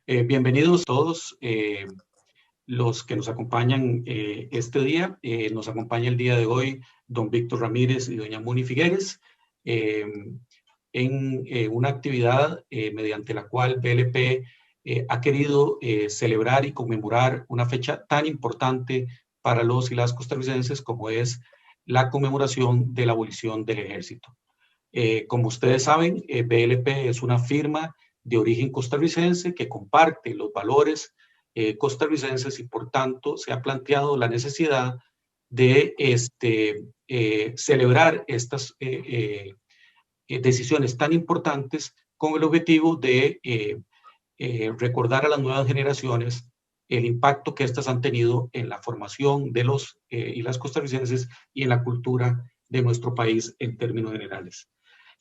Bienvenidos todos los que nos acompañan este día. Nos acompaña el día de hoy don Víctor Ramírez y doña Muni Figueres en una actividad mediante la cual BLP ha querido celebrar y conmemorar una fecha tan importante para los y las costarricenses como es la conmemoración de la abolición del ejército. Como ustedes saben, BLP es una firma de origen costarricense que comparte los valores costarricenses y por tanto se ha planteado la necesidad de celebrar estas decisiones tan importantes con el objetivo de recordar a las nuevas generaciones el impacto que éstas han tenido en la formación de los y las costarricenses y en la cultura de nuestro país en términos generales.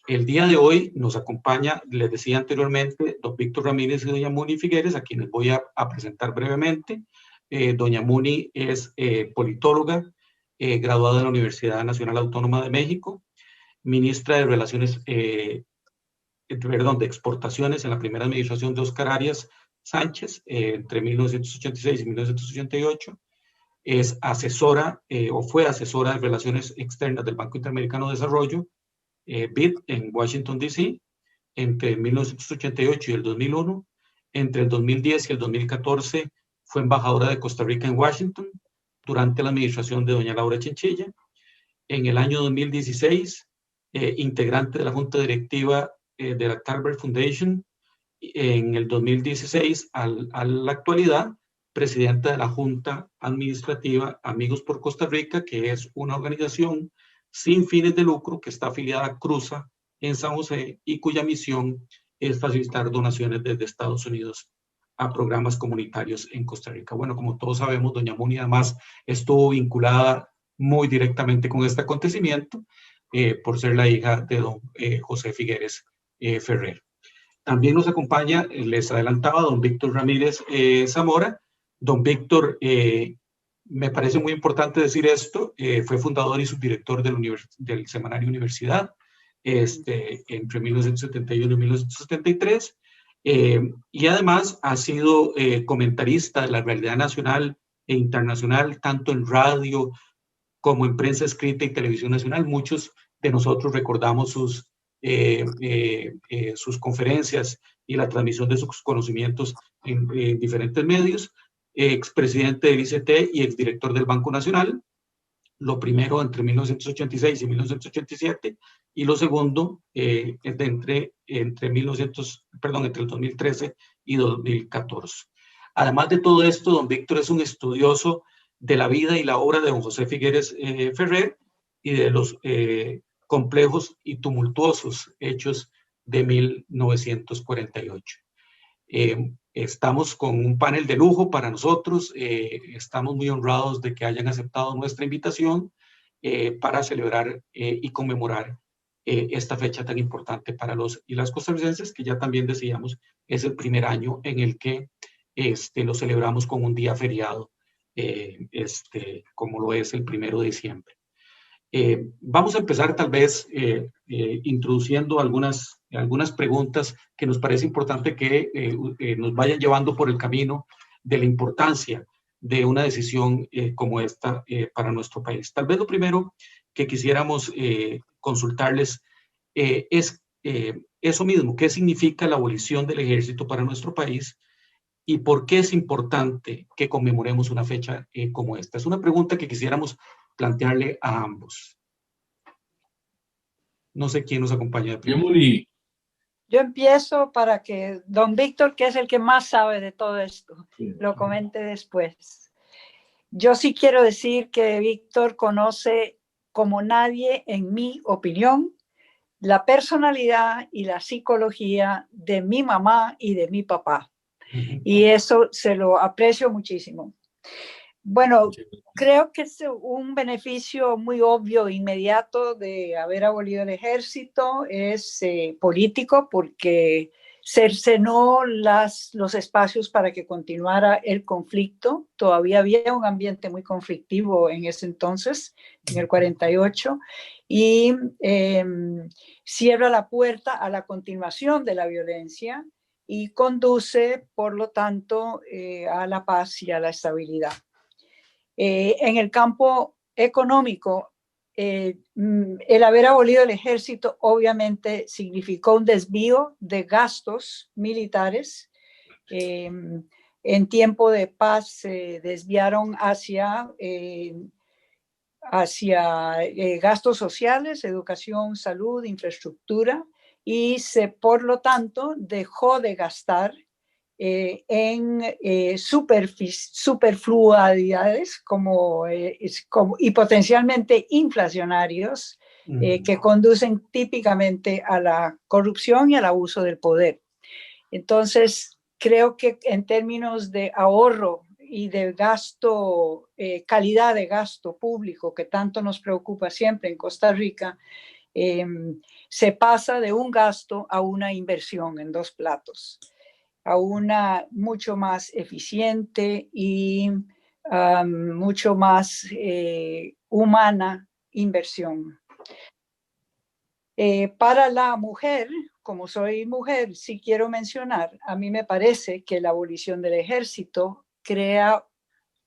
El día de hoy nos acompaña, les decía anteriormente, don Víctor Ramírez y doña Muni Figueres, a quienes voy a presentar brevemente. Doña Muni es politóloga, graduada de la Universidad Nacional Autónoma de México, ministra de de Exportaciones en la primera administración de Óscar Arias Sánchez, entre 1986 y 1988. Es asesora o fue asesora de Relaciones Externas del Banco Interamericano de Desarrollo, BID, en Washington, D.C., entre 1988 y el 2001. Entre el 2010 y el 2014 fue embajadora de Costa Rica en Washington durante la administración de doña Laura Chinchilla. En el año 2016, integrante de la Junta Directiva de la Carver Foundation. En el 2016, a la actualidad, presidenta de la Junta Administrativa Amigos por Costa Rica, que es una organización sin fines de lucro que está afiliada a CRUZA en San José y cuya misión es facilitar donaciones desde Estados Unidos a programas comunitarios en Costa Rica. Bueno, como todos sabemos, doña Muni además estuvo vinculada muy directamente con este acontecimiento por ser la hija de don José Figueres Ferrer. También nos acompaña, les adelantaba, don Víctor Ramírez Zamora. Don Víctor, me parece muy importante decir esto, fue fundador y subdirector del semanario Universidad entre 1971 y 1973, y además ha sido comentarista de la realidad nacional e internacional, tanto en radio como en prensa escrita y televisión nacional. Muchos de nosotros recordamos sus conferencias y la transmisión de sus conocimientos en diferentes medios. Expresidente del ICT y exdirector del Banco Nacional, lo primero entre 1986 y 1987, y lo segundo entre el 2013 y 2014. Además de todo esto, don Víctor es un estudioso de la vida y la obra de don José Figueres Ferrer y de los complejos y tumultuosos hechos de 1948. Estamos con un panel de lujo para nosotros, estamos muy honrados de que hayan aceptado nuestra invitación para celebrar y conmemorar esta fecha tan importante para los y las costarricenses, que ya también decíamos es el primer año en el que lo celebramos con un día feriado, como lo es el 1 de diciembre. Vamos a empezar tal vez introduciendo algunas preguntas que nos parece importante que nos vayan llevando por el camino de la importancia de una decisión como esta para nuestro país. Tal vez lo primero que quisiéramos consultarles es eso mismo, ¿qué significa la abolición del ejército para nuestro país y por qué es importante que conmemoremos una fecha como esta? Es una pregunta que quisiéramos plantearle a ambos. No sé quién nos acompaña de primero. Yo empiezo para que don Víctor, que es el que más sabe de todo esto, lo comente después. Yo sí quiero decir que Víctor conoce como nadie, en mi opinión, la personalidad y la psicología de mi mamá y de mi papá. Y eso se lo aprecio muchísimo. Bueno, creo que es un beneficio muy obvio, inmediato de haber abolido el ejército, es político porque cercenó los espacios para que continuara el conflicto. Todavía había un ambiente muy conflictivo en ese entonces, en el 48, y cierra la puerta a la continuación de la violencia y conduce, por lo tanto, a la paz y a la estabilidad. En el campo económico, el haber abolido el ejército obviamente significó un desvío de gastos militares. En tiempo de paz se desviaron hacia gastos sociales, educación, salud, infraestructura, y por lo tanto dejó de gastar en superfluidades y potencialmente inflacionarios que conducen típicamente a la corrupción y al abuso del poder. Entonces, creo que en términos de ahorro y de gasto, calidad de gasto público, que tanto nos preocupa siempre en Costa Rica, se pasa de un gasto a una inversión en dos platos, a una mucho más eficiente y mucho más humana inversión. Para la mujer, como soy mujer, sí quiero mencionar, a mí me parece que la abolición del ejército crea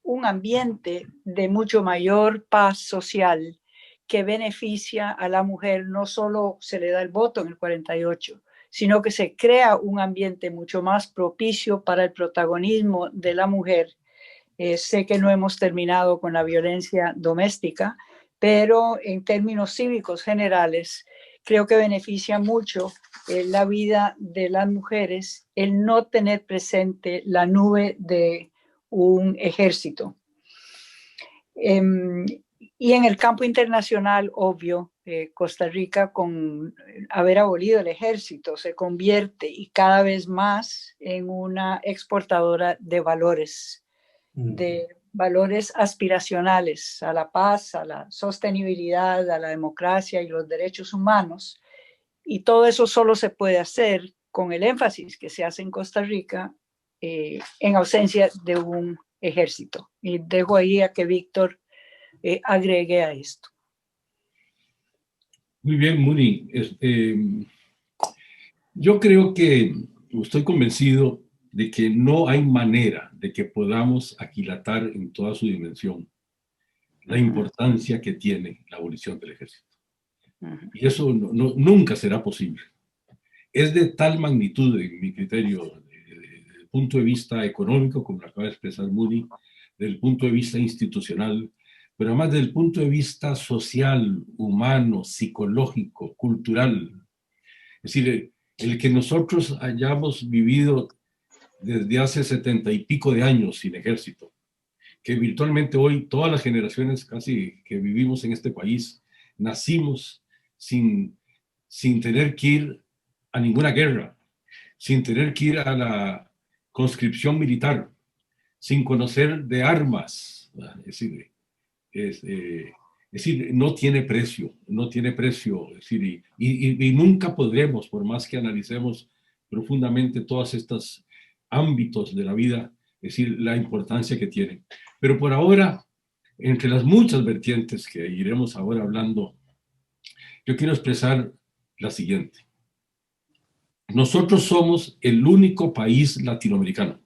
un ambiente de mucho mayor paz social que beneficia a la mujer. No solo se le da el voto en el 48, sino que se crea un ambiente mucho más propicio para el protagonismo de la mujer. Sé que no hemos terminado con la violencia doméstica, pero en términos cívicos generales, creo que beneficia mucho la vida de las mujeres el no tener presente la nube de un ejército. Y en el campo internacional, obvio, Costa Rica, con haber abolido el ejército, se convierte y cada vez más en una exportadora de valores aspiracionales a la paz, a la sostenibilidad, a la democracia y los derechos humanos. Y todo eso solo se puede hacer con el énfasis que se hace en Costa Rica en ausencia de un ejército. Y dejo ahí a que Víctor agregue a esto. Muy bien, Muni. Yo creo que estoy convencido de que no hay manera de que podamos aquilatar en toda su dimensión la importancia que tiene la abolición del ejército. Y eso nunca será posible. Es de tal magnitud, en mi criterio, desde el punto de vista económico, como lo acaba de expresar Muni, desde el punto de vista institucional, pero además desde el punto de vista social, humano, psicológico, cultural. Es decir, el que nosotros hayamos vivido desde hace 70 y pico de años sin ejército, que virtualmente hoy todas las generaciones casi que vivimos en este país nacimos sin tener que ir a ninguna guerra, sin tener que ir a la conscripción militar, sin conocer de armas. Es decir, no tiene precio, no tiene precio. Es decir, y nunca podremos, por más que analicemos profundamente todos estos ámbitos de la vida, es decir, la importancia que tiene. Pero por ahora, entre las muchas vertientes que iremos ahora hablando, yo quiero expresar la siguiente. Nosotros somos el único país latinoamericano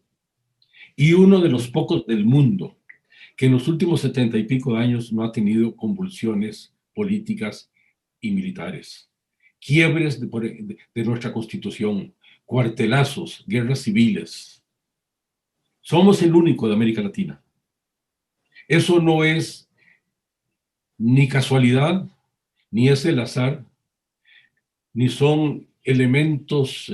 y uno de los pocos del mundo que en los últimos 70 y pico de años no ha tenido convulsiones políticas y militares, quiebres de nuestra constitución, cuartelazos, guerras civiles. Somos el único de América Latina. Eso no es ni casualidad, ni es el azar, ni son elementos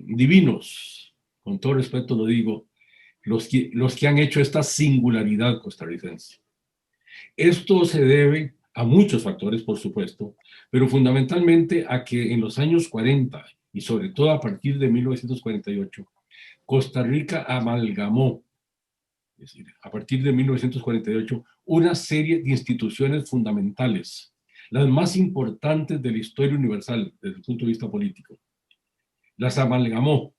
divinos, con todo respeto lo digo, los que han hecho esta singularidad costarricense. Esto se debe a muchos factores, por supuesto, pero fundamentalmente a que en los años 40 y sobre todo a partir de 1948, Costa Rica amalgamó, es decir, a partir de 1948, una serie de instituciones fundamentales, las más importantes de la historia universal desde el punto de vista político. Las amalgamó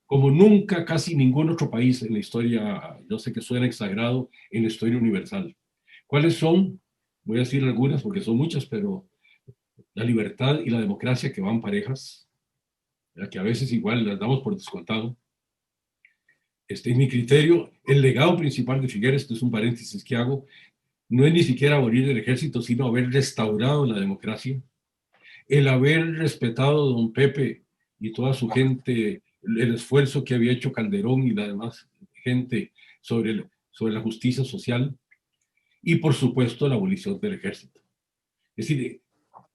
como nunca casi ningún otro país en la historia, yo sé que suena exagerado, en la historia universal. ¿Cuáles son? Voy a decir algunas porque son muchas, pero la libertad y la democracia que van parejas, ¿verdad? Que a veces igual las damos por descontado. En mi criterio, el legado principal de Figueres, esto es un paréntesis que hago, no es ni siquiera abolir el ejército, sino haber restaurado la democracia, el haber respetado a don Pepe y toda su gente, el esfuerzo que había hecho Calderón y la demás gente sobre la justicia social, y por supuesto la abolición del ejército. Es decir,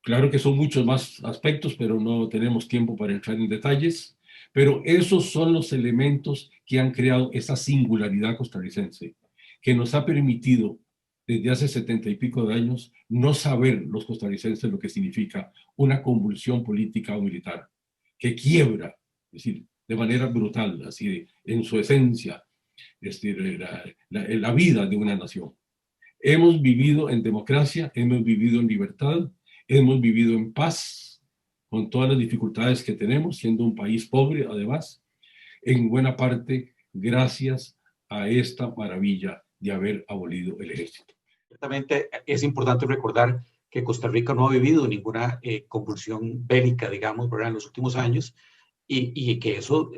claro que son muchos más aspectos, pero no tenemos tiempo para entrar en detalles, pero esos son los elementos que han creado esa singularidad costarricense, que nos ha permitido desde hace 70 y pico de años no saber los costarricenses lo que significa una convulsión política o militar, que quiebra, es decir, de manera brutal, así en su esencia, la vida de una nación. Hemos vivido en democracia, hemos vivido en libertad, hemos vivido en paz, con todas las dificultades que tenemos, siendo un país pobre, además, en buena parte gracias a esta maravilla de haber abolido el ejército. Ciertamente es importante recordar que Costa Rica no ha vivido ninguna convulsión bélica, digamos, ¿verdad?, en los últimos años, y que eso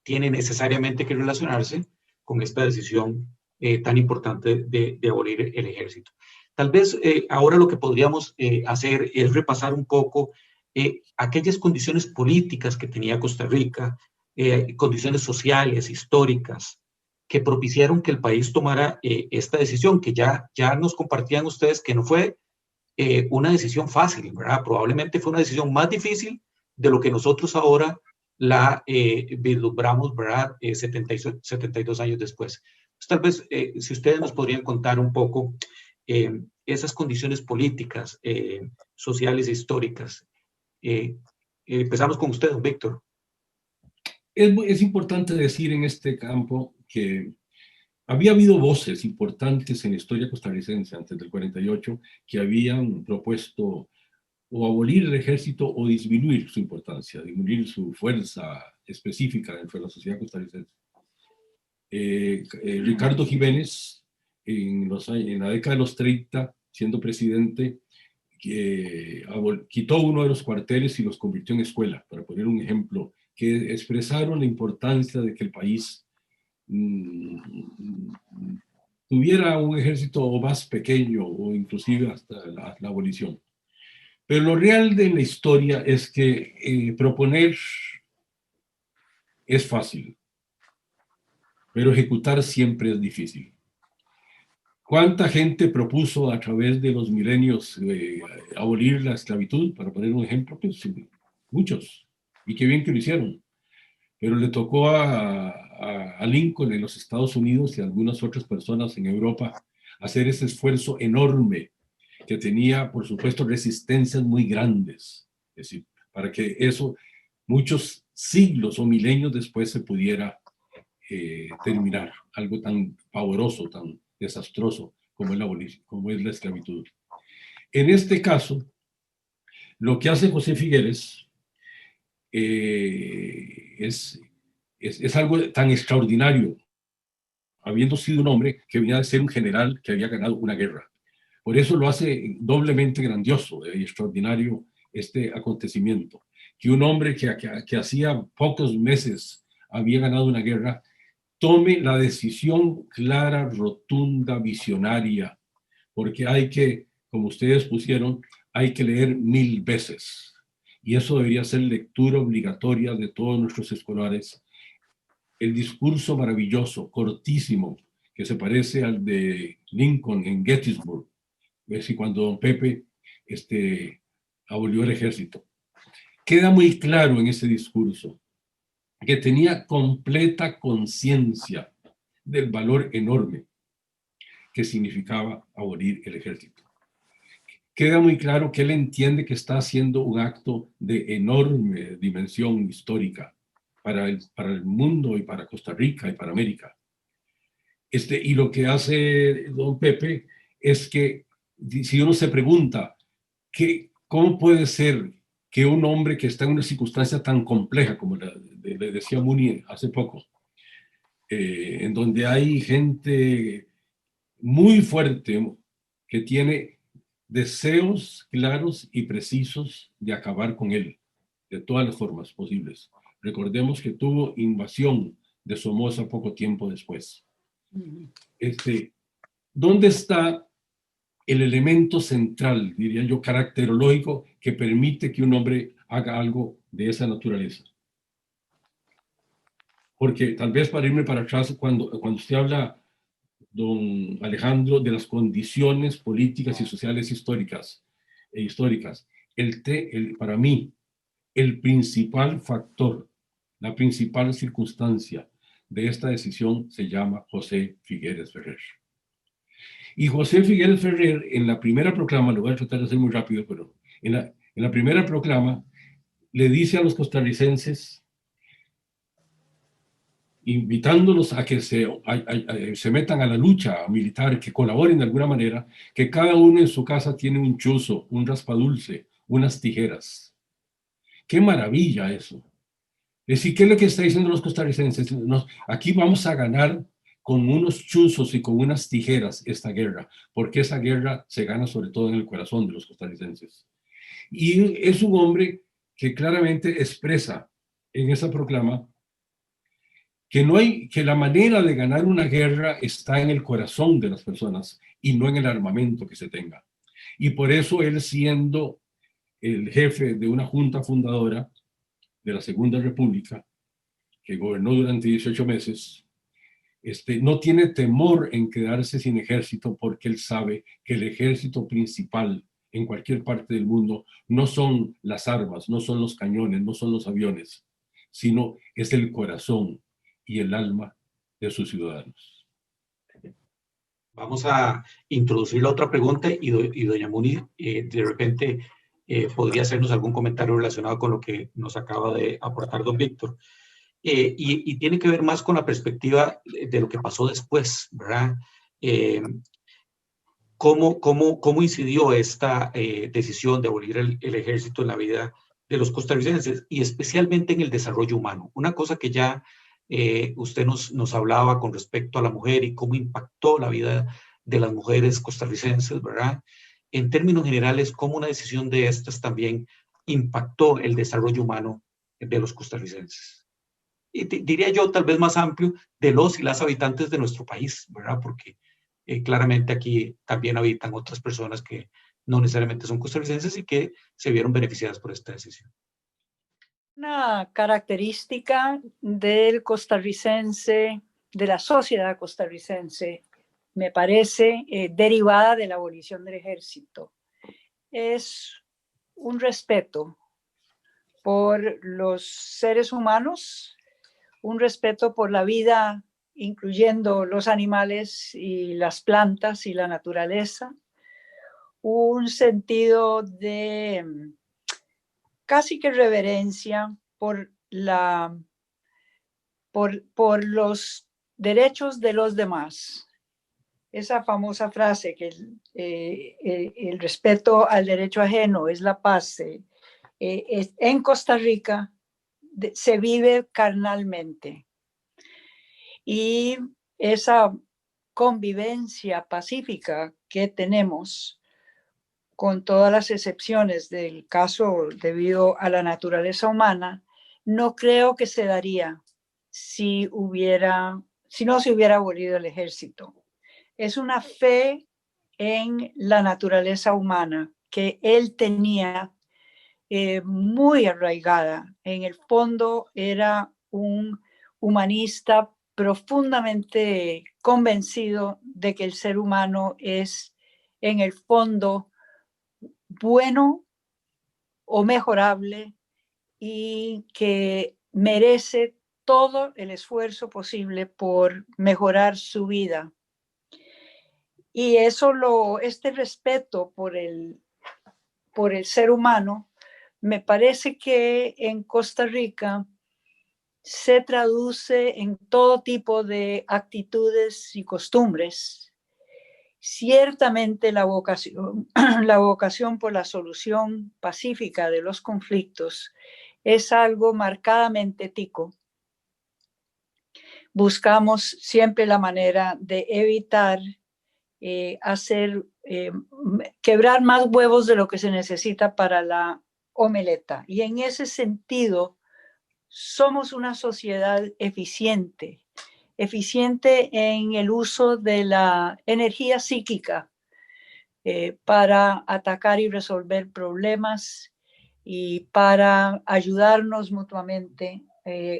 tiene necesariamente que relacionarse con esta decisión tan importante de abolir el ejército. Tal vez ahora lo que podríamos hacer es repasar un poco aquellas condiciones políticas que tenía Costa Rica, condiciones sociales, históricas, que propiciaron que el país tomara esta decisión, que ya nos compartían ustedes que no fue una decisión fácil, ¿verdad? Probablemente fue una decisión más difícil de lo que nosotros ahora la vislumbramos, ¿verdad? 72 años después. Pues tal vez, si ustedes nos podrían contar un poco esas condiciones políticas, sociales e históricas. Empezamos con usted, don Víctor. Es importante decir en este campo que había habido voces importantes en la historia costarricense antes del 48 que habían propuesto o abolir el ejército o disminuir su importancia, disminuir su fuerza específica dentro de la sociedad costarricense. Ricardo Jiménez, en la década de los 30, siendo presidente, quitó uno de los cuarteles y los convirtió en escuela, para poner un ejemplo, que expresaron la importancia de que el país tuviera un ejército más pequeño o inclusive hasta la abolición. Pero lo real de la historia es que proponer es fácil, pero ejecutar siempre es difícil. ¿Cuánta gente propuso a través de los milenios abolir la esclavitud? Para poner un ejemplo, pues muchos. Y qué bien que lo hicieron. Pero le tocó a Lincoln en los Estados Unidos y a algunas otras personas en Europa hacer ese esfuerzo enorme que tenía, por supuesto, resistencias muy grandes. Es decir, para que eso muchos siglos o milenios después se pudiera terminar. Algo tan pavoroso, tan desastroso como es la esclavitud. En este caso, lo que hace José Figueres es algo tan extraordinario, habiendo sido un hombre que venía de ser un general que había ganado una guerra. Por eso lo hace doblemente grandioso y extraordinario este acontecimiento, que un hombre que hacía pocos meses había ganado una guerra, tome la decisión clara, rotunda, visionaria, porque hay que, como ustedes pusieron, hay que leer 1000 veces. Y eso debería ser lectura obligatoria de todos nuestros escolares. El discurso maravilloso, cortísimo, que se parece al de Lincoln en Gettysburg, es decir, cuando don Pepe abolió el ejército. Queda muy claro en ese discurso que tenía completa conciencia del valor enorme que significaba abolir el ejército. Queda muy claro que él entiende que está haciendo un acto de enorme dimensión histórica para el mundo y para Costa Rica y para América. Y lo que hace don Pepe es que, si uno se pregunta, ¿cómo puede ser que un hombre que está en una circunstancia tan compleja, como le decía Muni hace poco, en donde hay gente muy fuerte que tiene deseos claros y precisos de acabar con él, de todas las formas posibles. Recordemos que tuvo invasión de Somoza poco tiempo después. ¿Dónde está el elemento central, diría yo, caracterológico, que permite que un hombre haga algo de esa naturaleza? Porque tal vez para irme para atrás, cuando usted habla, don Alejandro, de las condiciones políticas y sociales históricas, para mí, el principal factor, la principal circunstancia de esta decisión se llama José Figueres Ferrer. Y José Figueres Ferrer, en la primera proclama, lo voy a tratar de hacer muy rápido, pero en la primera proclama le dice a los costarricenses, invitándolos a que se metan a la lucha militar, que colaboren de alguna manera, que cada uno en su casa tiene un chuzo, un raspadulce, unas tijeras. ¡Qué maravilla eso! Es decir, ¿qué es lo que está diciendo los costarricenses? Aquí vamos a ganar con unos chuzos y con unas tijeras esta guerra, porque esa guerra se gana sobre todo en el corazón de los costarricenses. Y es un hombre que claramente expresa en esa proclama que la manera de ganar una guerra está en el corazón de las personas y no en el armamento que se tenga. Y por eso él, siendo el jefe de una junta fundadora de la Segunda República, que gobernó durante 18 meses, no tiene temor en quedarse sin ejército, porque él sabe que el ejército principal en cualquier parte del mundo no son las armas, no son los cañones, no son los aviones, sino es el corazón y el alma de sus ciudadanos. Vamos a introducir la otra pregunta y doña Muni de repente podría hacernos algún comentario relacionado con lo que nos acaba de aportar don Víctor. Y tiene que ver más con la perspectiva de lo que pasó después, ¿verdad? ¿Cómo incidió esta decisión de abolir el ejército en la vida de los costarricenses y especialmente en el desarrollo humano? Una cosa que ya usted nos hablaba con respecto a la mujer y cómo impactó la vida de las mujeres costarricenses, ¿verdad? En términos generales, cómo una decisión de estas también impactó el desarrollo humano de los costarricenses. Y diría yo, tal vez más amplio, de los y las habitantes de nuestro país, ¿verdad? Porque claramente aquí también habitan otras personas que no necesariamente son costarricenses y que se vieron beneficiadas por esta decisión. Una característica del costarricense, de la sociedad costarricense, me parece derivada de la abolición del ejército, es un respeto por los seres humanos, un respeto por la vida, incluyendo los animales y las plantas y la naturaleza, un sentido de casi que reverencia por los derechos de los demás. Esa famosa frase que el respeto al derecho ajeno es la paz. En Costa Rica se vive carnalmente. Y esa convivencia pacífica que tenemos, con todas las excepciones del caso debido a la naturaleza humana, no creo que se daría si no se hubiera abolido el ejército. Es una fe en la naturaleza humana que él tenía muy arraigada. En el fondo era un humanista profundamente convencido de que el ser humano es en el fondo bueno o mejorable y que merece todo el esfuerzo posible por mejorar su vida. Y este respeto por el ser humano, me parece que en Costa Rica se traduce en todo tipo de actitudes y costumbres. Ciertamente la vocación por la solución pacífica de los conflictos es algo marcadamente tico. Buscamos siempre la manera de evitar quebrar más huevos de lo que se necesita para la Omeleta. Y en ese sentido, somos una sociedad eficiente en el uso de la energía psíquica para atacar y resolver problemas y para ayudarnos mutuamente.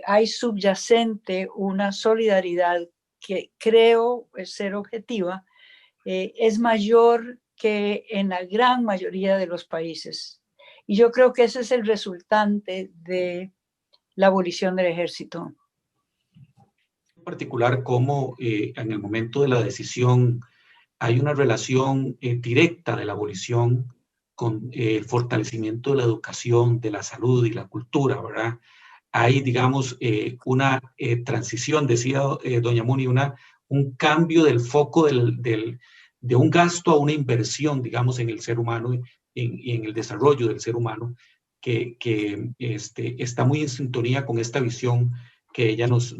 Hay subyacente una solidaridad que creo ser objetiva, es mayor que en la gran mayoría de los países. Y yo creo que ese es el resultante de la abolición del ejército. En particular, cómo en el momento de la decisión hay una relación directa de la abolición con el fortalecimiento de la educación, de la salud y la cultura, ¿verdad? Hay, digamos, una transición, decía doña Muni, un cambio del foco de un gasto a una inversión, digamos, en el ser humano y en el desarrollo del ser humano, que está muy en sintonía con esta visión que ella nos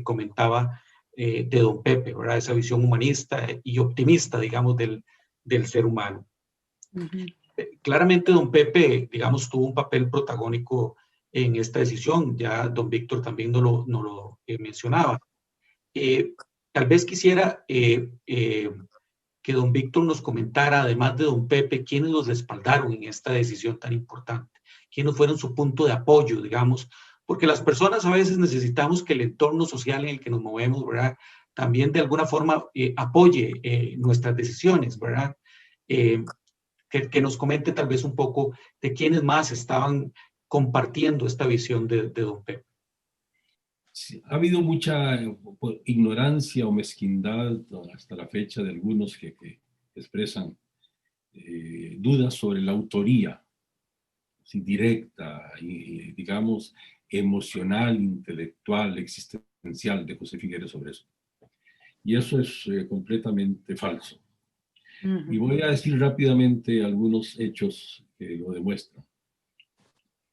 comentaba de don Pepe, ¿verdad? Esa visión humanista y optimista, digamos, del ser humano. Claramente don Pepe, digamos, tuvo un papel protagónico en esta decisión, ya don Víctor también nos lo mencionaba. Tal vez quisiera que don Víctor nos comentara, además de don Pepe, quiénes los respaldaron en esta decisión tan importante, quiénes fueron su punto de apoyo, digamos, porque las personas a veces necesitamos que el entorno social en el que nos movemos, ¿verdad?, también de alguna forma apoye nuestras decisiones, ¿verdad? Que nos comente tal vez un poco de quiénes más estaban compartiendo esta visión de don Pepe. Sí, ha habido mucha ignorancia o mezquindad hasta la fecha de algunos que expresan dudas sobre la autoría directa y, digamos, emocional, intelectual, existencial de José Figueres sobre eso. Y eso es completamente falso. Y voy a decir rápidamente algunos hechos que lo demuestran.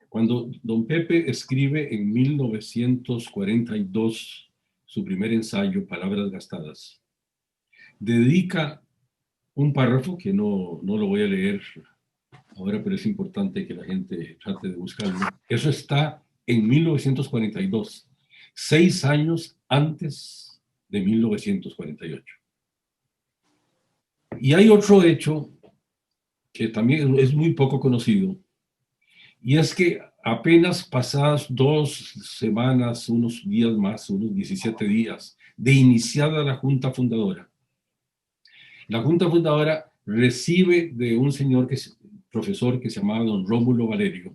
Cuando don Pepe escribe en 1942 su primer ensayo, Palabras Gastadas, dedica un párrafo que no lo voy a leer ahora, pero es importante que la gente trate de buscarlo. Eso está en 1942, 6 años antes de 1948. Y hay otro hecho que también es muy poco conocido, y es que apenas pasadas 2 semanas, unos días más, unos 17 días, de iniciada la Junta Fundadora, la Junta Fundadora recibe de un señor profesor que se llamaba don Rómulo Valerio,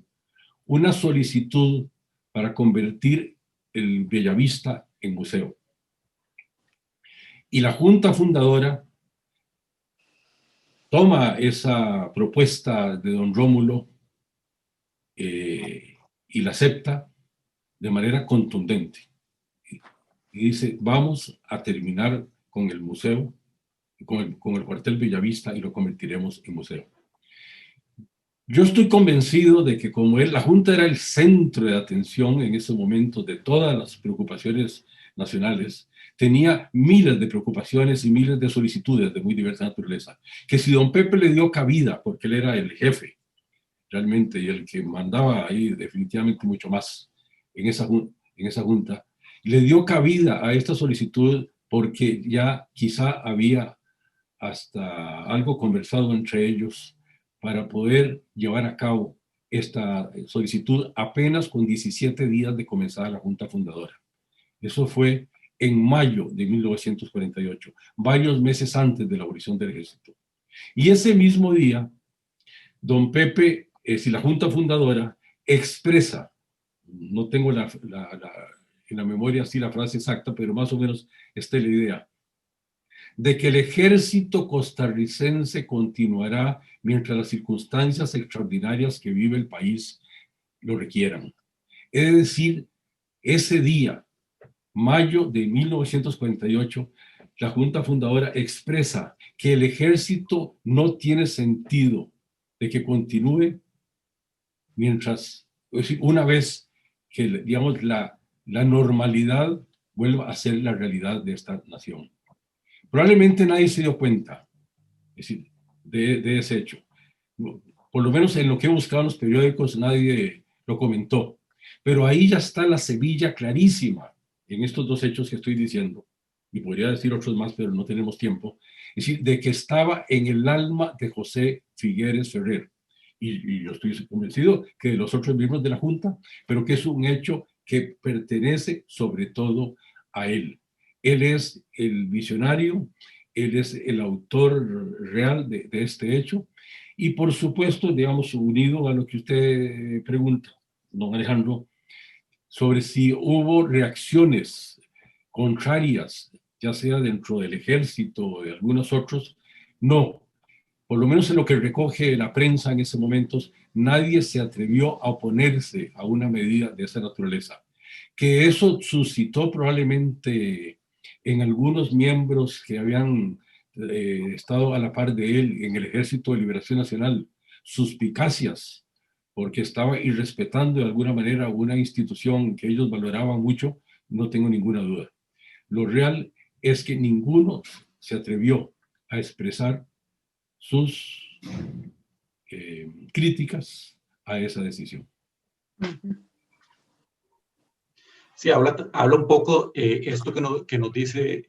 una solicitud para convertir el Bellavista en museo. Y la Junta Fundadora toma esa propuesta de don Rómulo y la acepta de manera contundente. Y dice, vamos a terminar con el museo, con el cuartel Bellavista, y lo convertiremos en museo. Yo estoy convencido de que como la Junta era el centro de atención en ese momento de todas las preocupaciones nacionales, tenía miles de preocupaciones y miles de solicitudes de muy diversa naturaleza, que si don Pepe le dio cabida, porque él era el jefe realmente y el que mandaba ahí definitivamente mucho más en esa junta, le dio cabida a esta solicitud porque ya quizá había hasta algo conversado entre ellos para poder llevar a cabo esta solicitud apenas con 17 días de comenzar la Junta Fundadora. Eso fue en mayo de 1948, varios meses antes de la abolición del ejército. Y ese mismo día, don Pepe, la Junta Fundadora, expresa, no tengo en la memoria así la frase exacta, pero más o menos esta es la idea, de que el ejército costarricense continuará mientras las circunstancias extraordinarias que vive el país lo requieran. Es decir, ese día, mayo de 1948, la Junta Fundadora expresa que el ejército no tiene sentido de que continúe mientras, es decir, una vez que, digamos, la normalidad vuelva a ser la realidad de esta nación. Probablemente nadie se dio cuenta, es decir, de ese hecho. Por lo menos en lo que he buscado en los periódicos nadie lo comentó. Pero ahí ya está la semilla clarísima en estos dos hechos que estoy diciendo. Y podría decir otros más, pero no tenemos tiempo. Es decir, de que estaba en el alma de José Figueres Ferrer. Y yo estoy convencido que de los otros miembros de la Junta, pero que es un hecho que pertenece sobre todo a él. Él es el visionario, él es el autor real de este hecho, y por supuesto, digamos, unido a lo que usted pregunta, don Alejandro, sobre si hubo reacciones contrarias, ya sea dentro del ejército o de algunos otros, no. Por lo menos en lo que recoge la prensa en ese momento, nadie se atrevió a oponerse a una medida de esa naturaleza. Que eso suscitó probablemente en algunos miembros que habían estado a la par de él en el Ejército de Liberación Nacional suspicacias, porque estaba irrespetando de alguna manera una institución que ellos valoraban mucho, no tengo ninguna duda. Lo real es que ninguno se atrevió a expresar sus críticas a esa decisión. Sí, habla un poco esto que nos dice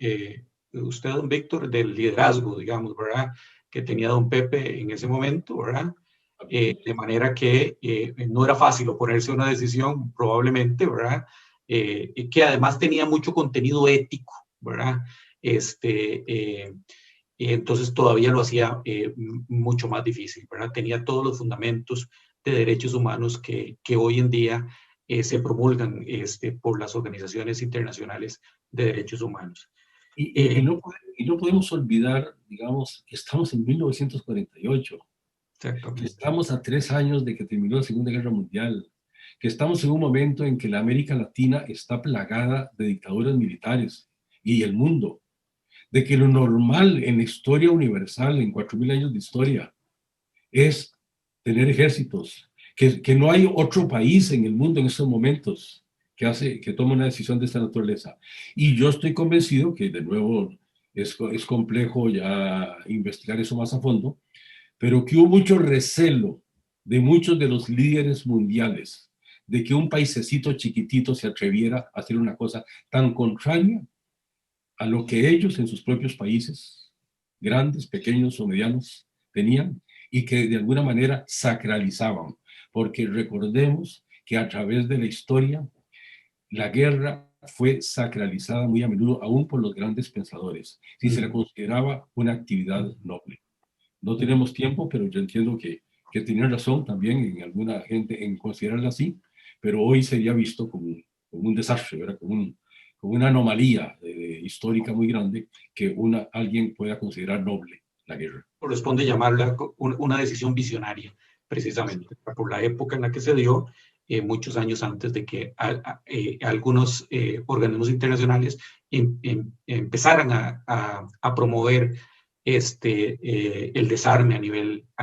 usted, don Víctor, del liderazgo, digamos, ¿verdad? Que tenía don Pepe en ese momento, ¿verdad? De manera que no era fácil oponerse a una decisión, probablemente, ¿verdad? Y que además tenía mucho contenido ético, ¿verdad? Entonces todavía lo hacía mucho más difícil, ¿verdad? Tenía todos los fundamentos de derechos humanos que hoy en día se promulgan por las organizaciones internacionales de derechos humanos. Y no podemos olvidar, digamos, que estamos en 1948, que estamos a 3 años de que terminó la Segunda Guerra Mundial, que estamos en un momento en que la América Latina está plagada de dictaduras militares y el mundo, de que lo normal en la historia universal, en 4.000 años de historia, es tener ejércitos, que no hay otro país en el mundo en estos momentos que tome una decisión de esta naturaleza. Y yo estoy convencido que, de nuevo, es complejo ya investigar eso más a fondo, pero que hubo mucho recelo de muchos de los líderes mundiales de que un paisecito chiquitito se atreviera a hacer una cosa tan contraria a lo que ellos en sus propios países, grandes, pequeños o medianos, tenían y que de alguna manera sacralizaban. Porque recordemos que a través de la historia, la guerra fue sacralizada muy a menudo, aún por los grandes pensadores, si se la consideraba una actividad noble. No tenemos tiempo, pero yo entiendo que tenían razón también en alguna gente en considerarla así, pero hoy sería visto como un desastre, ¿verdad? Como una anomalía histórica muy grande que alguien pueda considerar noble la guerra. Corresponde llamarla una decisión visionaria, precisamente, por la época en la que se dio, muchos años antes de que algunos organismos internacionales empezaran a promover el desarme a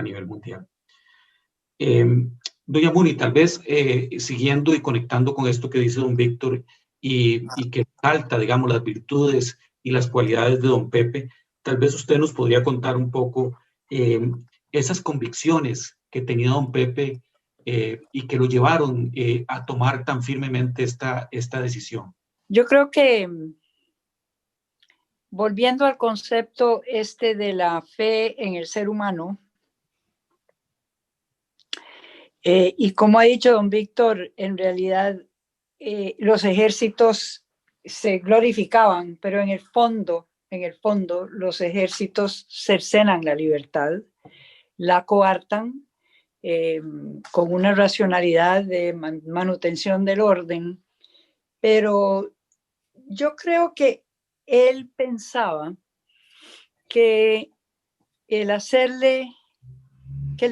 nivel mundial. Doña Muni, tal vez siguiendo y conectando con esto que dice don Víctor y que resalta, digamos, las virtudes y las cualidades de don Pepe, tal vez usted nos podría contar un poco esas convicciones que tenía don Pepe y que lo llevaron a tomar tan firmemente esta decisión. Yo creo que, volviendo al concepto de la fe en el ser humano, y como ha dicho don Víctor, en realidad los ejércitos se glorificaban, pero en el fondo, los ejércitos cercenan la libertad, la coartan con una racionalidad de manutención del orden. Pero yo creo que él pensaba que el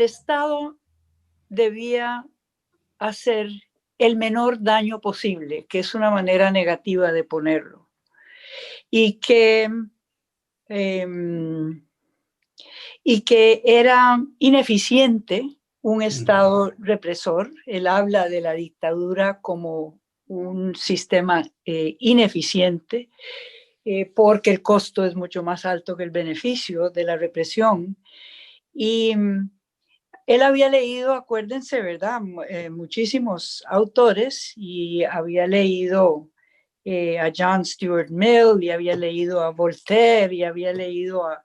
Estado debía hacer el menor daño posible, que es una manera negativa de ponerlo, y que era ineficiente un Estado represor. Él habla de la dictadura como un sistema ineficiente, porque el costo es mucho más alto que el beneficio de la represión. Y Él había leído, acuérdense, ¿verdad? Muchísimos autores y había leído a John Stuart Mill y había leído a Voltaire y había leído a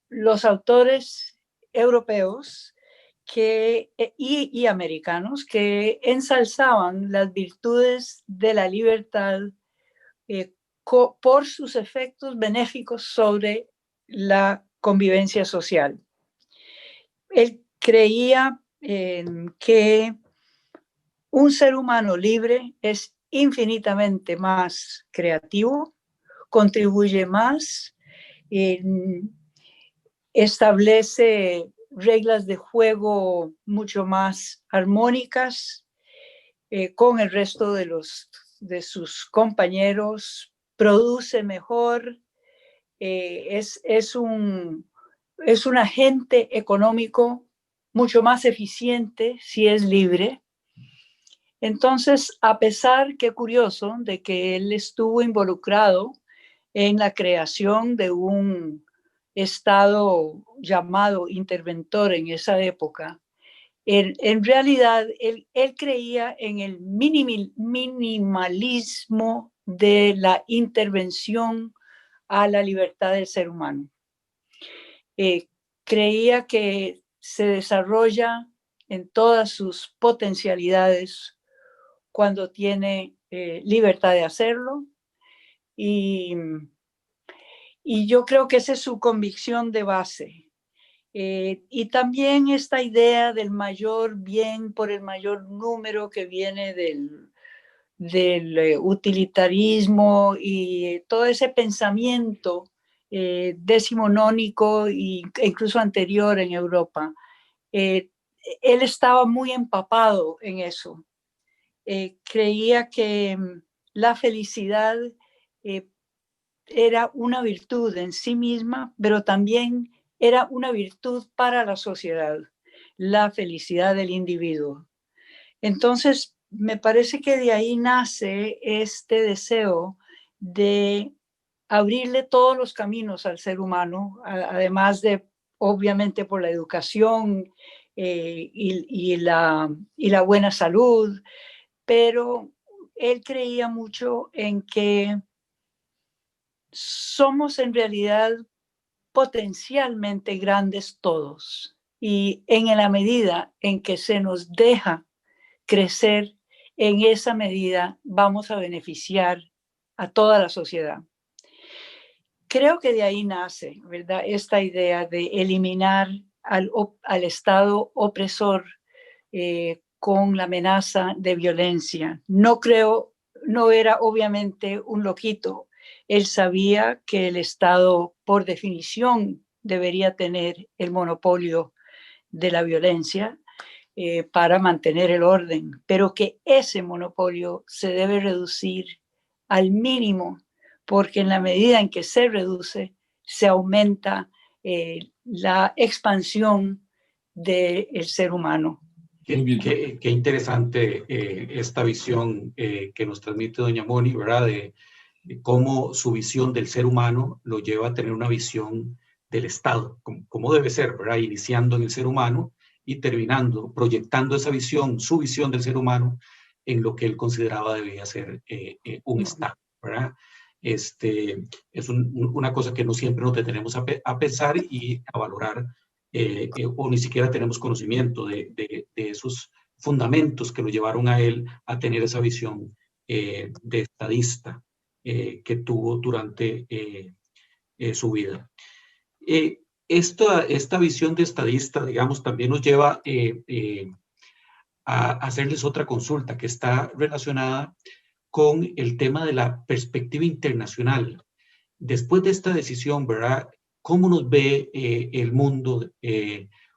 los autores europeos y americanos que ensalzaban las virtudes de la libertad por sus efectos benéficos sobre la convivencia social. Él creía que un ser humano libre es infinitamente más creativo, contribuye más, establece reglas de juego mucho más armónicas con el resto de sus compañeros, produce mejor, es un agente económico mucho más eficiente si es libre. Entonces, a pesar, qué curioso, de que él estuvo involucrado en la creación de un Estado llamado interventor en esa época, en realidad él creía en el minimalismo de la intervención a la libertad del ser humano. Creía que se desarrolla en todas sus potencialidades cuando tiene libertad de hacerlo y yo creo que esa es su convicción de base. Y también esta idea del mayor bien por el mayor número que viene del utilitarismo y todo ese pensamiento decimonónico e incluso anterior en Europa. Él estaba muy empapado en eso. Creía que la felicidad era una virtud en sí misma, pero también era una virtud para la sociedad, la felicidad del individuo. Entonces, me parece que de ahí nace este deseo de abrirle todos los caminos al ser humano, además de, obviamente, por la educación y la buena salud, pero él creía mucho en que somos en realidad potencialmente grandes todos y en la medida en que se nos deja crecer, en esa medida vamos a beneficiar a toda la sociedad. Creo que de ahí nace, ¿verdad?, esta idea de eliminar al Estado opresor con la amenaza de violencia. No era obviamente un loquito. Él sabía que el Estado, por definición, debería tener el monopolio de la violencia para mantener el orden, pero que ese monopolio se debe reducir al mínimo, porque en la medida en que se reduce, se aumenta la expansión del ser humano. Qué interesante esta visión que nos transmite doña Moni, ¿verdad? De cómo su visión del ser humano lo lleva a tener una visión del Estado, como debe ser, ¿verdad? Iniciando en el ser humano y terminando, proyectando esa visión, su visión del ser humano, en lo que él consideraba debía ser un Estado, ¿verdad? Es una cosa que no siempre nos detenemos a pensar y a valorar, o ni siquiera tenemos conocimiento de esos fundamentos que lo llevaron a él a tener esa visión de estadista que tuvo durante su vida. Esta visión de estadista, digamos, también nos lleva a hacerles otra consulta que está relacionada con el tema de la perspectiva internacional. Después de esta decisión, ¿verdad? ¿Cómo nos ve el mundo?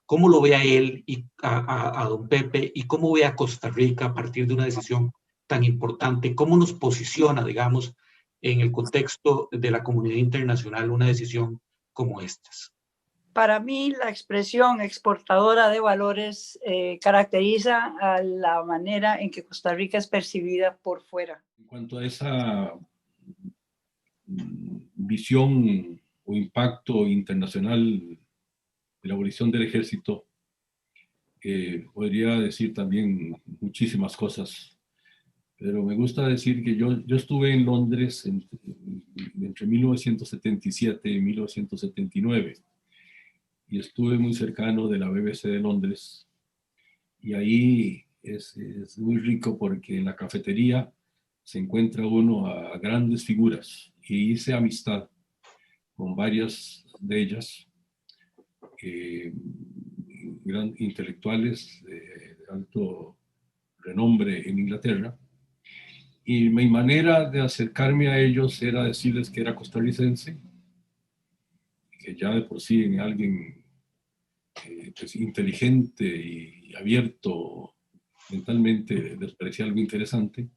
¿Cómo lo ve a él y a don Pepe? ¿Y cómo ve a Costa Rica a partir de una decisión tan importante? ¿Cómo nos posiciona, digamos, en el contexto de la comunidad internacional una decisión como esta? Para mí, la expresión exportadora de valores caracteriza a la manera en que Costa Rica es percibida por fuera. En cuanto a esa visión o impacto internacional de la abolición del ejército, Podría decir también muchísimas cosas, pero me gusta decir que yo estuve en Londres entre 1977 y 1979 y estuve muy cercano de la BBC de Londres, y ahí es muy rico porque en la cafetería se encuentra uno a grandes figuras, y hice amistad con varias de ellas, intelectuales de alto renombre en Inglaterra, y mi manera de acercarme a ellos era decirles que era costarricense, que ya de por sí en alguien pues, inteligente y abierto mentalmente les parecía algo interesante,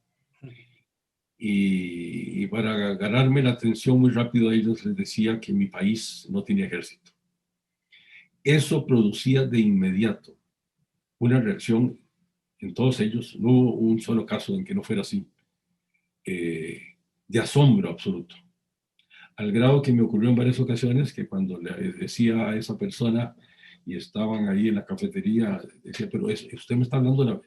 y para ganarme la atención muy rápido a ellos les decía que mi país no tenía ejército. Eso producía de inmediato una reacción en todos ellos. No hubo un solo caso en que no fuera así, de asombro absoluto, al grado que me ocurrió en varias ocasiones que cuando le decía a esa persona y estaban ahí en la cafetería, decía, pero usted me está hablando de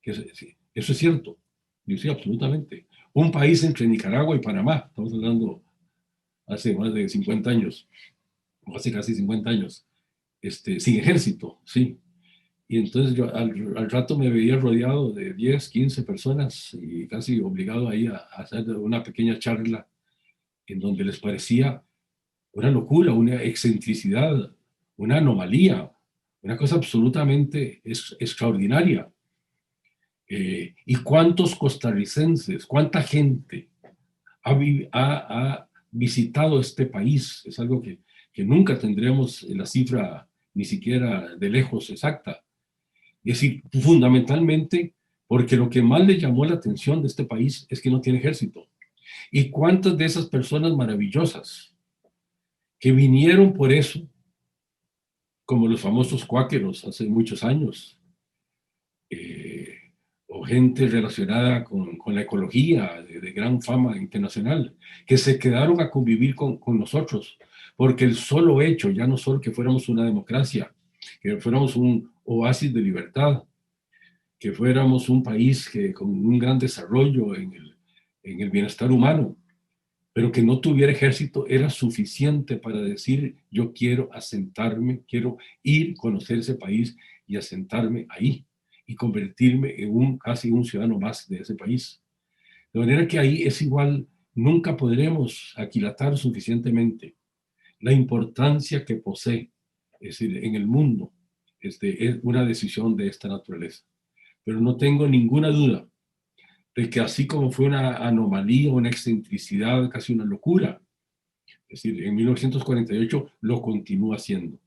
que eso es cierto. Yo sí, absolutamente. Un país entre Nicaragua y Panamá, estamos hablando hace más de 50 años, o hace casi 50 años, sin ejército, sí. Y entonces yo al rato me veía rodeado de 10, 15 personas y casi obligado ahí a hacer una pequeña charla en donde les parecía una locura, una excentricidad, una anomalía, una cosa absolutamente extraordinaria. ¿Y cuántos costarricenses, cuánta gente ha visitado este país? Es algo que nunca tendremos la cifra ni siquiera de lejos exacta. Es decir, fundamentalmente porque lo que más le llamó la atención de este país es que no tiene ejército. ¿Y cuántas de esas personas maravillosas que vinieron por eso, como los famosos cuáqueros hace muchos años, o gente relacionada con la ecología de gran fama internacional, que se quedaron a convivir con nosotros, porque el solo hecho, ya no solo que fuéramos una democracia, que fuéramos un oasis de libertad, que fuéramos un país con un gran desarrollo en el bienestar humano, pero que no tuviera ejército, era suficiente para decir, yo quiero asentarme, quiero ir a conocer ese país y asentarme ahí y convertirme en casi un ciudadano más de ese país. De manera que ahí es igual, nunca podremos aquilatar suficientemente la importancia que posee, es decir, en el mundo, es una decisión de esta naturaleza. Pero no tengo ninguna duda de que así como fue una anomalía, una excentricidad, casi una locura, es decir, en 1948 lo continúa siendo,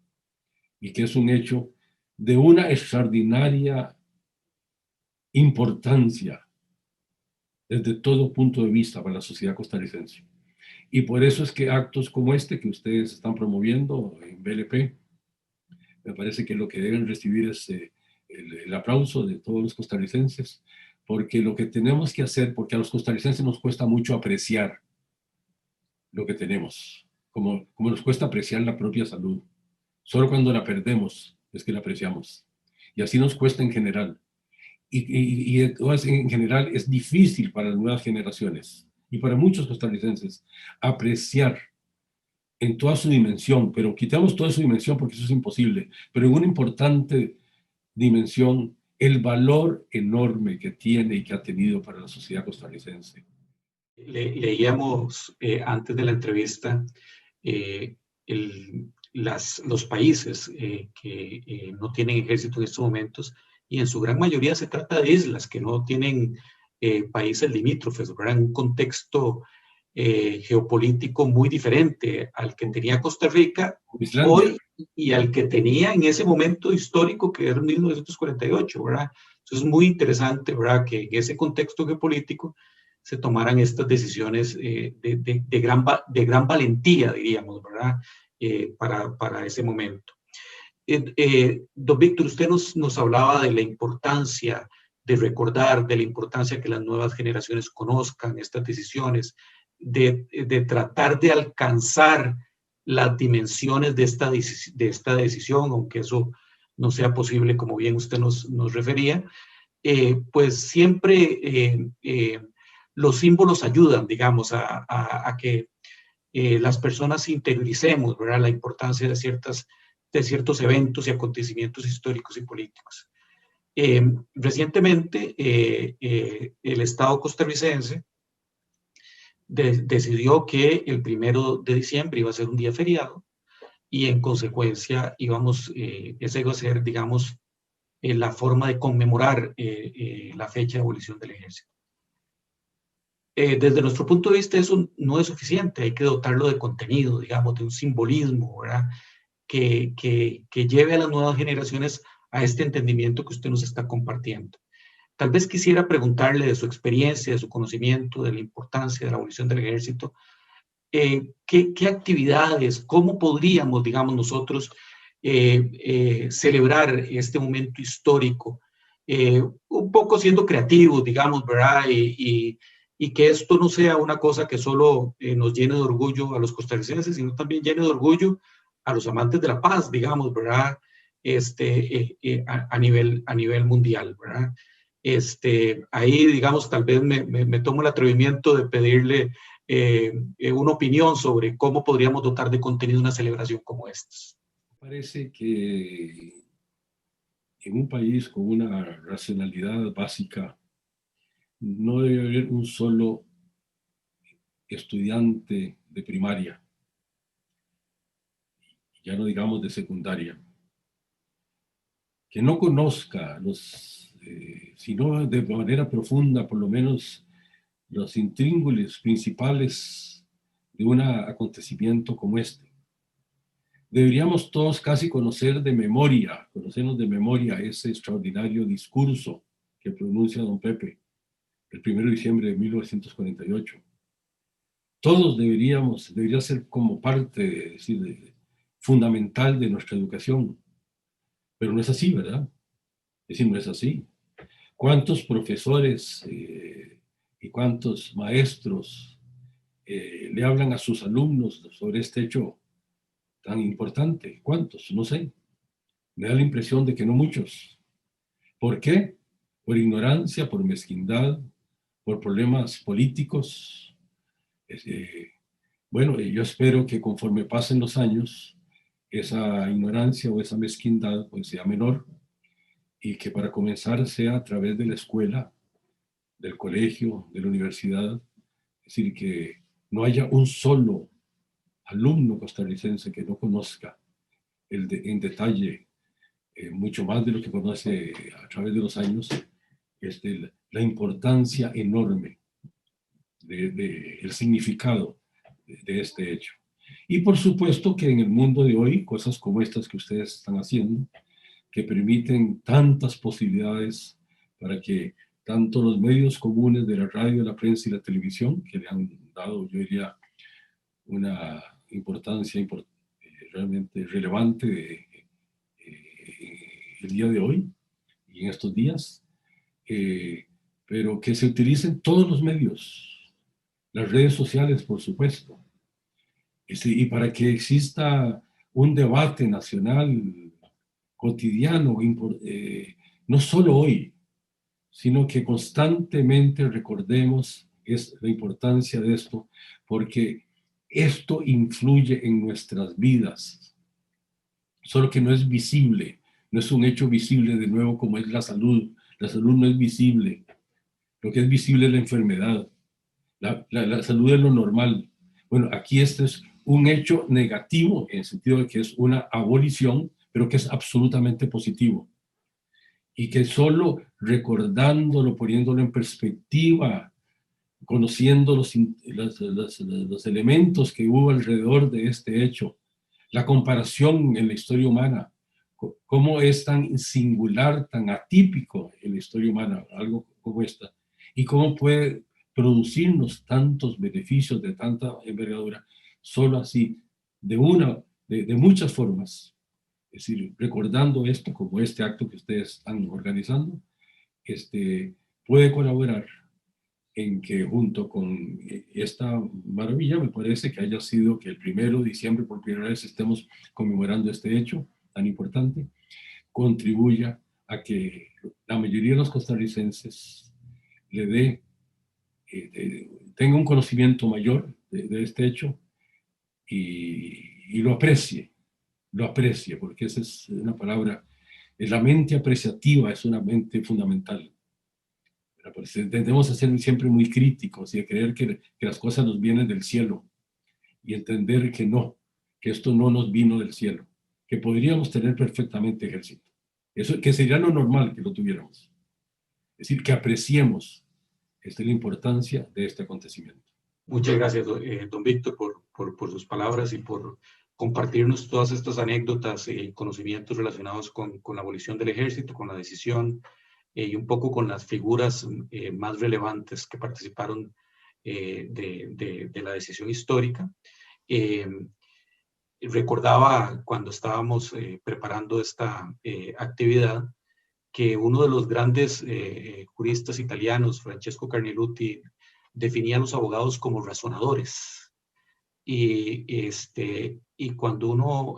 y que es un hecho de una extraordinaria importancia desde todo punto de vista para la sociedad costarricense. Y por eso es que actos como este que ustedes están promoviendo en BLP, me parece que lo que deben recibir es el aplauso de todos los costarricenses, porque lo que tenemos que hacer, porque a los costarricenses nos cuesta mucho apreciar lo que tenemos, como nos cuesta apreciar la propia salud. Solo cuando la perdemos es que la apreciamos. Y así nos cuesta en general. Y en general es difícil para las nuevas generaciones y para muchos costarricenses apreciar en toda su dimensión, pero quitamos toda su dimensión porque eso es imposible, pero en una importante dimensión, el valor enorme que tiene y que ha tenido para la sociedad costarricense. Leíamos antes de la entrevista los países que no tienen ejército en estos momentos, y en su gran mayoría se trata de islas que no tienen países limítrofes, ¿verdad? En un contexto geopolítico muy diferente al que tenía Costa Rica hoy y al que tenía en ese momento histórico que era 1948, ¿verdad? Entonces es muy interesante, ¿verdad?, que en ese contexto geopolítico se tomaran estas decisiones de gran valentía, diríamos, ¿verdad?, para ese momento. Don Víctor, usted nos hablaba de la importancia de recordar, de la importancia que las nuevas generaciones conozcan estas decisiones, de tratar de alcanzar las dimensiones de esta decisión, aunque eso no sea posible, como bien usted nos refería, pues siempre los símbolos ayudan, digamos, a que las personas interioricemos, ¿verdad?, la importancia de ciertos eventos y acontecimientos históricos y políticos. Recientemente, el Estado costarricense decidió que el 1 de diciembre iba a ser un día feriado y en consecuencia esa iba a ser, digamos, la forma de conmemorar la fecha de abolición del ejército. Desde nuestro punto de vista eso no es suficiente, hay que dotarlo de contenido, digamos, de un simbolismo, ¿verdad?, que lleve a las nuevas generaciones a este entendimiento que usted nos está compartiendo. Tal vez quisiera preguntarle de su experiencia, de su conocimiento, de la importancia de la abolición del ejército, ¿qué actividades, cómo podríamos, digamos, nosotros celebrar este momento histórico, un poco siendo creativos, digamos, ¿verdad? Y que esto no sea una cosa que solo nos llene de orgullo a los costarricenses, sino también llene de orgullo a los amantes de la paz, digamos, ¿verdad? A nivel mundial, ¿verdad? Ahí, digamos, tal vez me tomo el atrevimiento de pedirle una opinión sobre cómo podríamos dotar de contenido una celebración como esta. Parece que en un país con una racionalidad básica no debe haber un solo estudiante de primaria, ya no digamos de secundaria, que no conozca sino de manera profunda, por lo menos, los intríngulis principales de un acontecimiento como este. Deberíamos todos casi conocernos de memoria ese extraordinario discurso que pronuncia don Pepe el 1 de diciembre de 1948. Todos debería ser como parte, fundamental de nuestra educación. Pero no es así, ¿verdad? Es decir, no es así. ¿Cuántos profesores y cuántos maestros le hablan a sus alumnos sobre este hecho tan importante? ¿Cuántos? No sé. Me da la impresión de que no muchos. ¿Por qué? Por ignorancia, por mezquindad, por problemas políticos. Bueno, yo espero que conforme pasen los años, esa ignorancia o esa mezquindad pues sea menor y que para comenzar sea a través de la escuela, del colegio, de la universidad, es decir, que no haya un solo alumno costarricense que no conozca en detalle, mucho más de lo que conoce a través de los años, la importancia enorme el significado de este hecho. Y por supuesto que en el mundo de hoy, cosas como estas que ustedes están haciendo, que permiten tantas posibilidades para que tanto los medios comunes de la radio, la prensa y la televisión, que le han dado, yo diría, una importancia realmente relevante el día de hoy y en estos días, pero que se utilicen todos los medios, las redes sociales, por supuesto, y para que exista un debate nacional cotidiano, no solo hoy, sino que constantemente recordemos la importancia de esto, porque esto influye en nuestras vidas, solo que no es visible, no es un hecho visible de nuevo como es la salud. La salud no es visible, lo que es visible es la enfermedad, la salud es lo normal. Bueno, aquí este es un hecho negativo en el sentido de que es una abolición, pero que es absolutamente positivo. Y que solo recordándolo, poniéndolo en perspectiva, conociendo los elementos que hubo alrededor de este hecho, la comparación en la historia humana, cómo es tan singular, tan atípico en la historia humana, algo como esta, y cómo puede producirnos tantos beneficios de tanta envergadura, solo así, de muchas formas. Es decir, recordando esto como este acto que ustedes están organizando, puede colaborar en que junto con esta maravilla, me parece que haya sido que el 1 de diciembre por primera vez estemos conmemorando este hecho tan importante, contribuya a que la mayoría de los costarricenses tenga un conocimiento mayor de este hecho y lo aprecie, porque esa es una palabra, la mente apreciativa es una mente fundamental. Pues tendemos a ser siempre muy críticos y a creer que las cosas nos vienen del cielo y entender que no, que esto no nos vino del cielo, que podríamos tener perfectamente ejército. Eso que sería lo normal que lo tuviéramos. Es decir, que apreciemos la importancia de este acontecimiento. Muchas gracias, don Víctor, por sus palabras y por compartirnos todas estas anécdotas y conocimientos relacionados con la abolición del ejército, con la decisión y un poco con las figuras más relevantes que participaron de la decisión histórica. Recordaba cuando estábamos preparando esta actividad que uno de los grandes juristas italianos, Francesco Carneluti, definía a los abogados como razonadores. Y cuando uno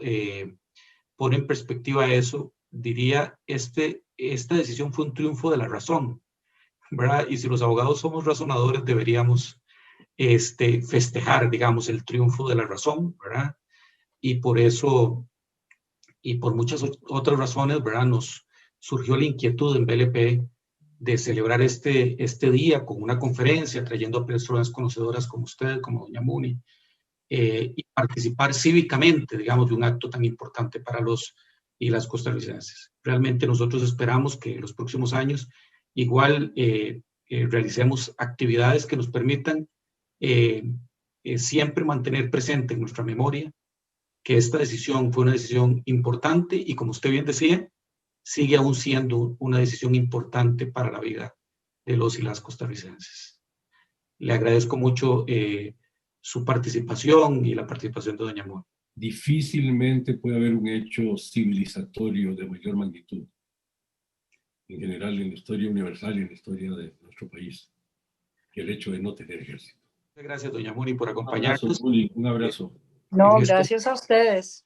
pone en perspectiva eso, diría, esta decisión fue un triunfo de la razón, ¿verdad? Y si los abogados somos razonadores, deberíamos festejar, digamos, el triunfo de la razón, ¿verdad? Y por eso, y por muchas otras razones, ¿verdad? Nos surgió la inquietud en BLP de celebrar este día con una conferencia, trayendo a personas conocedoras como usted, como doña Muni, y participar cívicamente, digamos, de un acto tan importante para los y las costarricenses. Realmente nosotros esperamos que en los próximos años igual realicemos actividades que nos permitan siempre mantener presente en nuestra memoria que esta decisión fue una decisión importante y, como usted bien decía, sigue aún siendo una decisión importante para la vida de los y las costarricenses. Le agradezco mucho su participación y la participación de doña Moni. Difícilmente puede haber un hecho civilizatorio de mayor magnitud, en general en la historia universal y en la historia de nuestro país, que el hecho de no tener ejército. Muchas gracias, doña Moni, por acompañarnos. Un abrazo. No, gracias a ustedes.